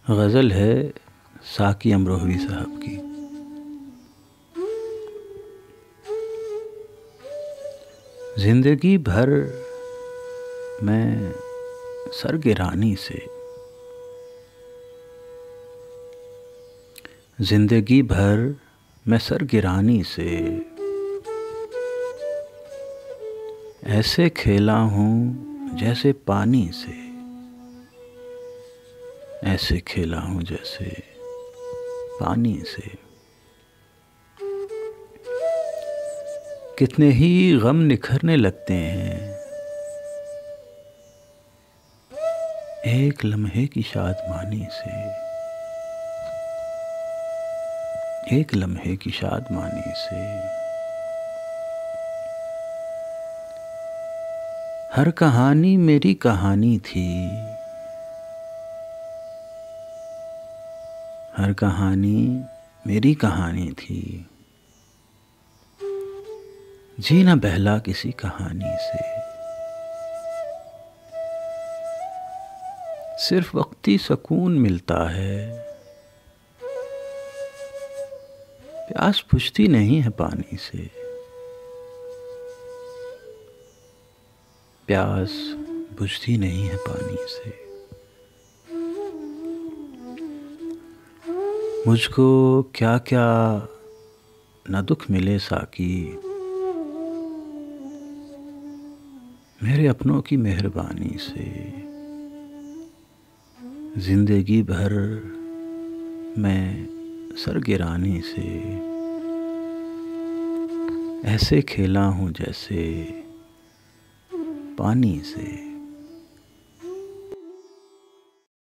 गज़ल है साकी अमरोहवी साहब की। ज़िंदगी भर मैं सरगिरानी से, ज़िंदगी भर मैं सरगिरानी से ऐसे खेला हूँ जैसे पानी से, ऐसे खेला हूँ जैसे पानी से। कितने ही गम निखरने लगते हैं एक लम्हे की शादमानी से, एक लम्हे की शादमानी से। हर कहानी मेरी कहानी थी, हर कहानी मेरी कहानी थी। जीना बहला किसी कहानी से, सिर्फ वक्ती सुकून मिलता है। प्यास बुझती नहीं है पानी से, प्यास बुझती नहीं है पानी से। मुझको क्या क्या न दुख मिले साकी, मेरे अपनों की मेहरबानी से। ज़िंदगी भर मैं सरगिरानी से ऐसे खेला हूँ जैसे पानी से।